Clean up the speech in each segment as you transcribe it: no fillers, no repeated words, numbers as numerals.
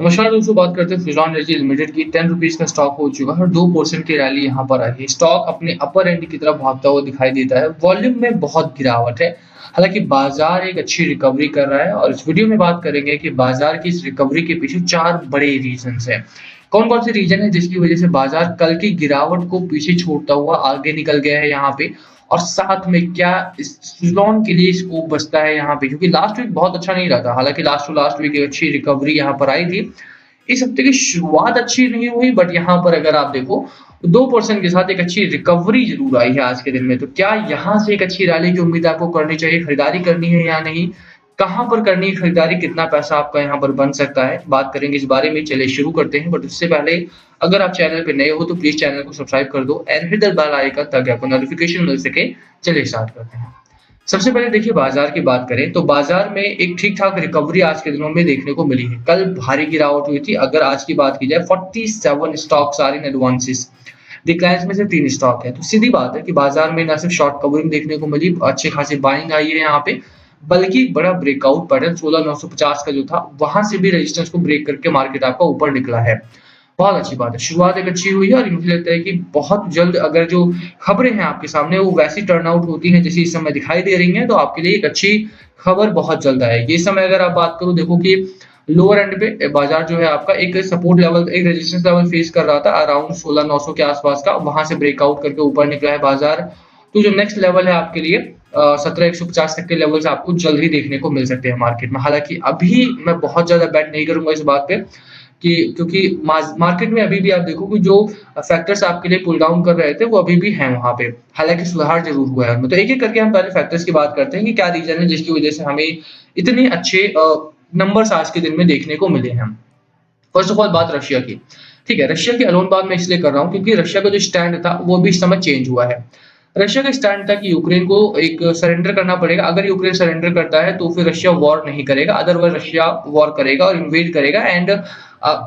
नमस्कार दोस्तों, बात करते हैं सुज़लॉन एनर्जी लिमिटेड की। 10 रुपीज़ का स्टॉक हो चुका है और 2% की रैली यहाँ पर आई है। स्टॉक अपने अपर एंड की तरफ भागता हुआ दिखाई देता है। वॉल्यूम में बहुत गिरावट है। हालाँकि बाज़ार एक अच्छी रिकवरी कर रहा है और इस वीडियो में बात करेंगे कि बाज़ार की इस रिकवरी के पीछे 4 बड़े रीज़न्स हैं। कौन-कौन से रीज़न हैं जिसकी वज़ह से बाज़ार कल की गिरावट को पीछे छोड़ता हुआ आगे निकल गया है यहाँ पे, और साथ में क्या इस सुज़लॉन के लिए स्कोप बचता है यहाँ पे, क्योंकि लास्ट वीक बहुत अच्छा नहीं रहा था। हालाँकि लास्ट टू लास्ट वीक एक अच्छी रिकवरी यहाँ पर आई थी। इस हफ्ते की शुरुआत अच्छी नहीं हुई, बट यहाँ पर अगर आप देखो 2% के साथ एक अच्छी रिकवरी ज़रूर आई है आज के दिन में। तो क्या यहाँ से एक अच्छी रैली की उम्मीद आपको करनी चाहिए? खरीदारी करनी है या नहीं? कहाँ पर करनी है खरीदारी? कितना पैसा आपका यहाँ पर बन सकता है? बात करेंगे इस बारे में। चलिए शुरू करते हैं, बट उससे पहले अगर आप चैनल पे नए हो तो प्लीज़ चैनल को सब्सक्राइब कर दो and hit the bell icon ताकि आपको नोटिफ़िकेशन मिल सके। चलिए स्टार्ट करते हैं। सबसे पहले देखिए, बाजार की बात करें तो बाजार में एक ठीक-ठाक रिकवरी आज के दिनों में देखने को मिली है। कल भारी गिरावट हुई थी। अगर आज की बात की जाए, 47 stocks are in advances. Declines में से 3 स्टॉक है। तो सीधी बात है कि बाजार में ना सिर्फ शॉर्ट कवरिंग देखने को मिली, अच्छी खासी बाइंग आई है यहाँ पे, बल्कि बड़ा ब्रेकआउट पैटर्न 16950 का जो था, वहाँ से भी रेजिस्टेंस को ब्रेक करके मार्केट आपका ऊपर निकला है। बहुत अच्छी बात है। शुरुआत एक अच्छी हुई है और मुझे लगता है कि बहुत जल्द अगर जो खबरें हैं आपके सामने वो वैसी टर्न आउट होती हैं जैसी इस समय दिखाई दे रही हैं, तो आपके लिए एक अच्छी खबर बहुत जल्द आएगी। इस समय अगर आप बात करो, देखो कि लोअर एंड पे बाजार जो है आपका एक सपोर्ट लेवल, एक रेजिस्टेंस लेवल फेस कर रहा था अराउंड 16900 के आसपास का, वहां से ब्रेकआउट करके ऊपर निकला है बाजार। तो जो नेक्स्ट लेवल है आपके लिए 17150 तक के लेवल्स आपको जल्द ही देखने को मिल सकते हैं मार्केट में। हालांकि अभी मैं बहुत ज्यादा बेट नहीं करूंगा इस बात पे कि, क्योंकि मार्केट में अभी भी आप देखो कि जो फैक्टर्स आपके लिए पुल डाउन कर रहे थे वो अभी भी हैं वहां पे। हालांकि सुधार जरूर हुआ है उनमें। तो एक-एक करके हम पहले फैक्टर्स की बात करते हैं कि क्या रीजन है जिसकी वजह से हमें इतने अच्छे नंबर्स आज के दिन में देखने को मिले हैं। फर्स्ट ऑफ ऑल बात रशिया की। ठीक है, रशिया की अलोन बात मैं इसलिए कर रहा हूँ क्योंकि रशिया का जो स्टैंड था वो भी इस समय चेंज हुआ है। रशिया का स्टैंड था कि यूक्रेन को एक सरेंडर करना पड़ेगा। अगर यूक्रेन सरेंडर करता है तो फिर रशिया वॉर नहीं करेगा, अदरवाइज रशिया वॉर करेगा और इन्वेड करेगा एंड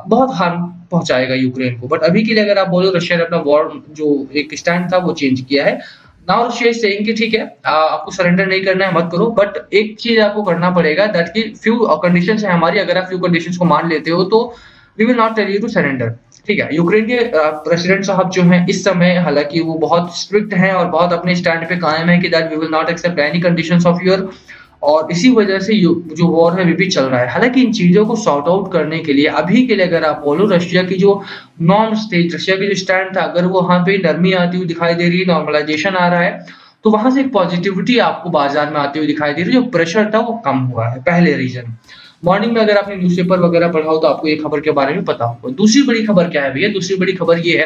बहुत हार्म पहुंचाएगा यूक्रेन को। बट अभी के लिए अगर आप बोलो, रशिया ने अपना वॉर जो एक स्टैंड था वो चेंज किया है। नाउ रशिया इज सेइंग कि ठीक है, आपको सरेंडर नहीं करना है, मत करो, बट एक चीज आपको करना पड़ेगा, दैट कि फ्यू कंडीशंस है हमारी। अगर आप फ्यू कंडीशंस को मान लेते हो तो we will not tell you to surrender. ठीक है, यूक्रेन के प्रेसिडेंट साहब जो हैं इस समय, हालांकि वो बहुत स्ट्रिक्ट हैं और बहुत अपने स्टैंड पे कायम है कि that we will not accept any conditions of your, और इसी वजह से जो वॉर है वो भी चल रहा है। हालांकि इन चीजों को सॉर्ट आउट करने के लिए अभी के लिए अगर आप बोलो, रशिया की जो नॉर्म स्टेज, रशिया की जो स्टैंड था, अगर वो वहां पे नरमी आती हुई दिखाई दे रही है, नॉर्मलाइजेशन आ रहा है, तो वहां से एक पॉजिटिविटी आपको बाजार में आती हुई दिखाई दे रही है। जो प्रेशर था वो कम हुआ है, पहले रीजन। मॉर्निंग में अगर आपने न्यूज़पेपर वगैरह पढ़ा हो तो आपको ये खबर के बारे में पता होगा। दूसरी बड़ी खबर क्या है भैया? दूसरी बड़ी खबर ये है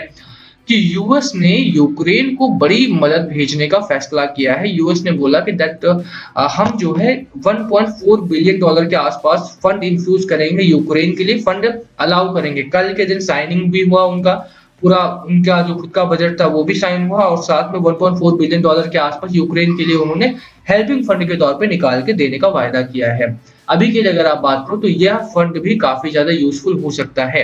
कि यूएस ने यूक्रेन को बड़ी मदद भेजने का फैसला किया है। यूएस ने बोला कि दैट हम जो है 1.4 बिलियन डॉलर के आसपास फंड इन्फ्यूज करेंगे यूक्रेन के लिए, फंड अलाउ करेंगे। कल के दिन साइनिंग भी हुआ उनका, पूरा उनका जो खुद का बजट था वो भी साइन हुआ, और साथ में 1.4 बिलियन डॉलर के आसपास यूक्रेन के लिए उन्होंने हेल्पिंग फंड के तौर पे निकाल के देने का वायदा किया है। अभी के लिए अगर आप बात करो तो यह फंड भी काफी ज्यादा यूजफुल हो सकता है।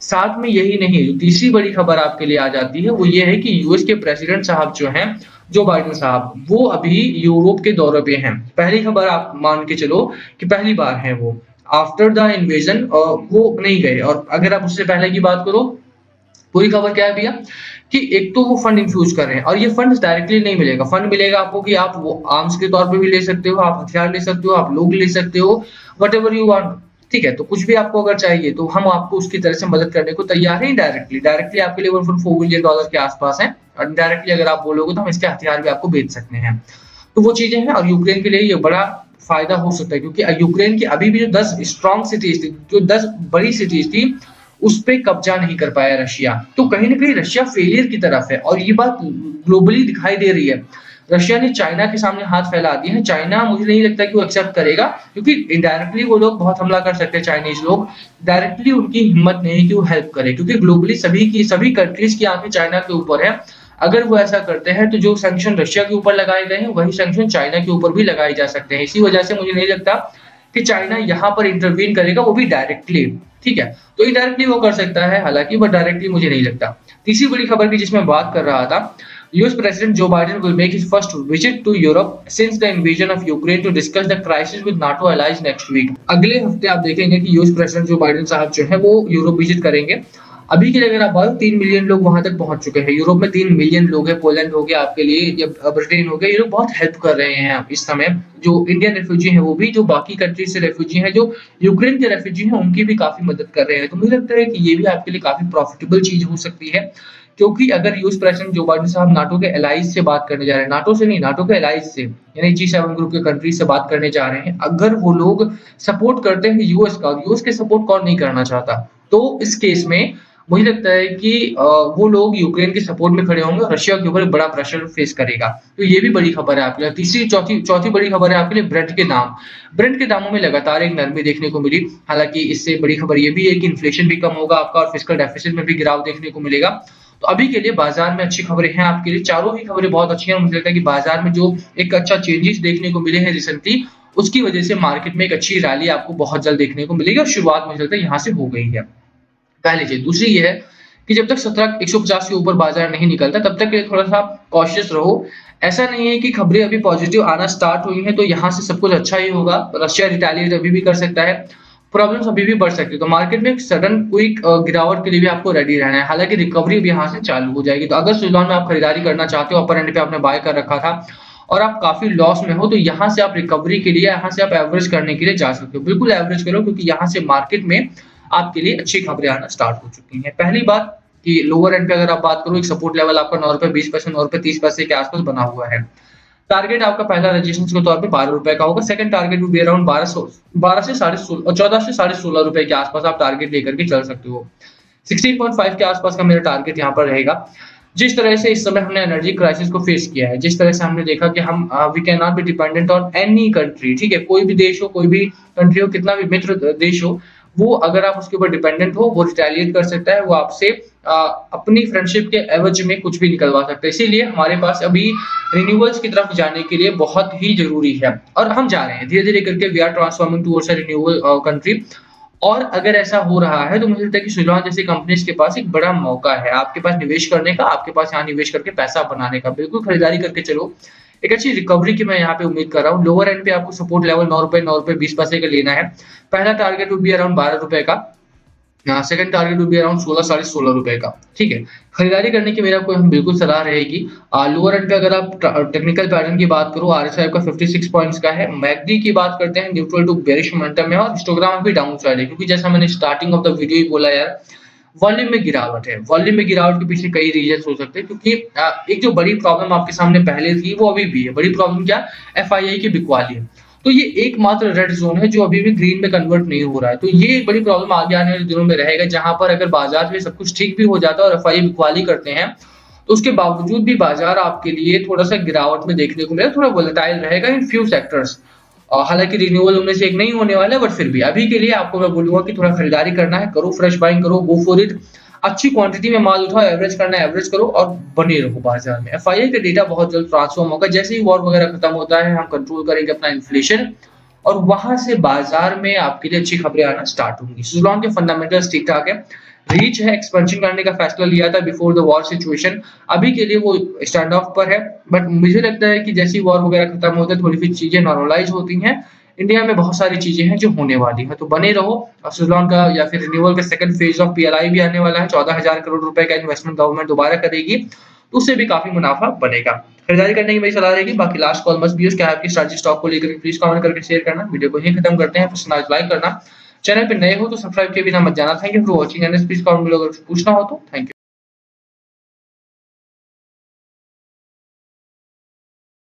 साथ में यही नहीं, जो तीसरी बड़ी खबर आपके लिए आ जाती है वो ये है कि यूएस के प्रेसिडेंट साहब जो हैं, जो बाइडेन साहब, वो अभी यूरोप के दौरे पे हैं। पहली खबर आप मान के चलो कि पहली बार है वो, आफ्टर द इन्वेजन वो नहीं गए। और अगर आप उससे पहले की बात करो, पूरी खबर क्या है भैया कि एक तो वो फंड इन्फ्यूज कर रहे हैं, और ये फंड डायरेक्टली नहीं मिलेगा। फंड मिलेगा आपको कि आप वो आर्म्स के तौर पे भी ले सकते हो, आप हथियार ले सकते हो, आप लोग ले सकते हो, वट एवर यू वांट। ठीक है, तो कुछ भी आपको अगर चाहिए तो हम आपको उसकी तरह से मदद करने को तैयार हैं। डायरेक्टली डायरेक्टली आपके लिए 1.4 बिलियन डॉलर के आसपास है, और डायरेक्टली अगर आप बोलोगे तो हम इसके हथियार भी आपको बेच सकते हैं। तो वो चीजें हैं, और यूक्रेन के लिए ये बड़ा फायदा हो सकता है, क्योंकि यूक्रेन की अभी भी जो 10 स्ट्रॉन्ग सिटीज थी, जो 10 बड़ी सिटीज थी, उस पे कब्जा नहीं कर पाया रशिया। तो कहीं ना कहीं रशिया फेलियर की तरफ है, और ये बात ग्लोबली दिखाई दे रही है। रशिया ने चाइना के सामने हाथ फैला दिए हैं। चाइना, मुझे नहीं लगता कि वो एक्सेप्ट करेगा, क्योंकि इनडायरेक्टली वो लोग बहुत हमला कर सकते हैं, चाइनीज लोग। डायरेक्टली उनकी हिम्मत नहीं है कि वो हेल्प करे, क्योंकि ग्लोबली सभी कंट्रीज की आंखें चाइना के ऊपर है। अगर वो ऐसा करते हैं तो जो सैंक्शन रशिया के ऊपर लगाए गए हैं वही सैंक्शन चाइना के ऊपर भी लगाए जा सकते हैं। इसी वजह से मुझे नहीं लगता कि चाइना यहाँ पर इंटरवीन करेगा, वो भी डायरेक्टली। ठीक है, तो इनडायरेक्टली वो कर सकता है हालांकि, बट डायरेक्टली मुझे नहीं लगता। तीसरी बड़ी खबर की जिसमें बात कर रहा था, US President Joe Biden will make his first visit to Europe since the invasion of Ukraine to discuss the crisis with NATO allies next week. अगले हफ्ते आप देखेंगे कि यूएस प्रेसिडेंट जो बाइडेन साहब जो है वो यूरोप विजिट करेंगे। अभी के लिए अगर आप बात 3 मिलियन लोग वहां तक पहुंच चुके हैं। यूरोप में 3 मिलियन लोग हैं। पोलैंड हो गया आपके लिए, या ब्रिटेन हो गया, ये लोग बहुत हेल्प कर रहे हैं इस समय। जो इंडियन रेफ्यूजी हैं वो भी, जो बाकी कंट्रीज से रेफ्यूजी हैं, जो यूक्रेन के रेफ्यूजी हैं उनकी भी काफी मदद कर रहे हैं। तो मुझे लगता है कि ये भी आपके लिए काफी प्रॉफिटेबल चीज हो सकती है, क्योंकि अगर यूएस प्रेसिडेंट जो बाइडेन साहब नाटो के एलाइज से बात करने जा रहे हैं, नाटो से नहीं, नाटो के एलाइज से, यानी G7 ग्रुप के कंट्री से बात करने जा रहे हैं, अगर वो लोग सपोर्ट करते हैं यूएस का, और यूएस के सपोर्ट कौन नहीं करना चाहता, तो इस केस में मुझे लगता है कि वो लोग यूक्रेन के सपोर्ट में खड़े होंगे और रशिया के ऊपर बड़ा प्रेशर फेस करेगा। तो ये भी बड़ी खबर है आपके लिए। तीसरी चौथी बड़ी खबर है आपके लिए ब्रेड के दाम। ब्रेड के दामों में लगातार एक नरमी देखने को मिली। हालांकि इससे बड़ी खबर ये भी है कि इन्फ्लेशन भी कम होगा आपका और फिस्कल डेफिसिट में भी गिराव देखने को मिलेगा। तो अभी के लिए बाजार में अच्छी खबरें हैं आपके लिए। चारों ही खबरें बहुत अच्छी हैं। मुझे लगता है कि बाजार में जो एक अच्छा चेंजेस देखने को मिले हैं रिसेंटली, उसकी वजह से मार्केट में एक अच्छी रैली आपको बहुत जल्द देखने को मिलेगी और शुरुआत मुझे लगता है यहाँ से हो गई है। पहली चीज। दूसरी ये है कि जब तक 150 के ऊपर बाजार नहीं निकलता तब तक थोड़ा सा कॉशियस रहो। ऐसा नहीं है कि खबरें अभी पॉजिटिव आना स्टार्ट हुई हैं तो यहाँ से सब कुछ अच्छा ही होगा। रशिया रिटेलिएट अभी भी कर सकता है, प्रॉब्लम्स अभी भी बढ़ सकती है। तो मार्केट में एक सडन क्विक गिरावट के लिए भी आपको रेडी रहना है। हालांकि रिकवरी भी यहाँ से चालू हो जाएगी। तो अगर सुलॉन में आप खरीदारी करना चाहते हो, अपर एंड पे आपने बाय कर रखा था और आप काफी लॉस में हो, तो यहाँ से आप रिकवरी के लिए, यहाँ से आप एवरेज करने के लिए जा सकते हो। बिल्कुल एवरेज करो, क्योंकि यहाँ से मार्केट में आपके लिए अच्छी खबरें आना स्टार्ट हो चुकी हैं। पहली बात कि लोअर एंड पे अगर आप बात करो, एक सपोर्ट लेवल आपका 9 रुपए 20 पैसे, 9 रुपए 30 पैसे के आसपास बना हुआ है। टारगेट आपका पहला रजिस्ट्रेशन के तौर पे 12 रुपए का होगा। सेकंड टारगेट भी अराउंड 12 से 14 से 16.5 रुपए के आसपास आप टारगेट लेकर के चल सकते हो। 16.5 के आसपास का मेरा टारगेट यहाँ पर रहेगा। जिस तरह से इस समय हमने एनर्जी क्राइसिस को फेस किया है, जिस तरह से हमने देखा कि हम we can not be dependent on any country, ठीक है, कोई भी देश हो, कोई भी कंट्री हो, कितना भी मित्र देश हो, वो अगर आप उसके ऊपर डिपेंडेंट हो, वो रिटेलिएट कर सकता है, वो आपसे अपनी फ्रेंडशिप के एवज में कुछ भी निकलवा सकता है। इसीलिए हमारे पास अभी रिन्यूअल्स की तरफ जाने के लिए बहुत ही जरूरी है और हम जा रहे हैं धीरे धीरे करके। We are transforming towards a renewable country. और अगर ऐसा हो रहा है तो मुझे लगता है कि सुलॉन जैसी कंपनीज के पास एक बड़ा मौका है आपके पास निवेश करने का, आपके पास यहाँ निवेश करके पैसा बनाने का। बिल्कुल खरीदारी करके चलो। एक अच्छी रिकवरी की मैं यहाँ पे उम्मीद कर रहा हूँ। लोअर एंड पे आपको सपोर्ट लेवल 9 रुपए 20 पैसे का लेना है। पहला टारगेट वुड बी अराउंड 12 रुपए का। Second target would be around 16 साढ़े 16 रुपए का, ठीक है। खरीदारी करने की मेरा कोई बिल्कुल सलाह रहेगी। लोअर एंड पे अगर आप टेक्निकल पैटर्न की बात करो, आरएसआई आपका 56 पॉइंट्स का है। मैकडी की बात करते हैं, न्यूट्रल टू बेरिश मोमेंटम में, और हिस्टोग्राम भी डाउन साइड है, क्योंकि जैसा मैंने स्टार्टिंग ऑफ द वीडियो ही बोला यार, वॉल्यूम में गिरावट है। वॉल्यूम में गिरावट के पीछे कई रीजन हो सकते हैं, क्योंकि एक जो बड़ी प्रॉब्लम आपके सामने पहले थी वो अभी भी है। बड़ी प्रॉब्लम क्या? एफआईआई की बिकवाली है। तो ये एकमात्र रेड जोन है जो अभी भी ग्रीन में कन्वर्ट नहीं हो रहा है। तो ये एक बड़ी प्रॉब्लम आगे आने वाले दिनों में रहेगा, जहां पर अगर बाजार में सब कुछ ठीक भी हो जाता है और एफआईआई बिकवाली करते हैं, तो उसके बावजूद भी बाजार आपके लिए थोड़ा सा गिरावट में देखने को मिलेगा, थोड़ा वोलेटाइल रहेगा इन फ्यू सेक्टर्स। हालांकि रिन्यूअल उनमें से एक नहीं होने वाला है, बट फिर भी अभी के लिए आपको मैं बोलूंगा कि थोड़ा खरीदारी करना है, करो, फ्रेश बाइंग करो, गो फॉर इट। अच्छी क्वांटिटी में माल उठाओ, एवरेज करना है एवरेज करो और बने रहो बाजार में। एफआईआई का डेटा बहुत जल्द ट्रांसफॉर्म होगा। जैसे ही वॉर वगैरह खत्म होता है, हम कंट्रोल करेंगे अपना इन्फ्लेशन और वहां से बाजार में आपके लिए अच्छी खबरें आना स्टार्ट होंगी। सुज़लॉन के फंडामेंटल्स ठीक ठाक है। रीच है, एक्सपेंशन करने का फैसला लिया था बिफोर द वॉर सिचुएशन। अभी के लिए वो स्टैंड ऑफ पर है, बट मुझे लगता है कि जैसे ही वॉर वगैरह खत्म होता है, थोड़ी सी चीजें नॉर्मलाइज होती हैं। इंडिया में बहुत सारी चीजें हैं जो होने वाली है, तो बने रहो। सुज़लॉन का या फिर रिन्यूअल का सेकंड फेज ऑफ पीएलआई भी आने वाला है। 14,000 करोड़ रुपए का इन्वेस्टमेंट गवर्नमेंट दोबारा करेगी, तो उससे भी काफी मुनाफा बनेगा। खरीदारी करने की मेरी सलाह रहेगी। बाकी last call must be used. क्या आपकी स्ट्रैटेजी स्टॉक को लेकर प्लीज कमेंट करके शेयर करना। वीडियो को यहीं खत्म करते हैं। पसंद आए तो लाइक करना। चैनल पे नए हो तो सब्सक्राइब किए बिना मत जाना। Thank you for watching and please comment below अगर पूछना हो तो। Thank you.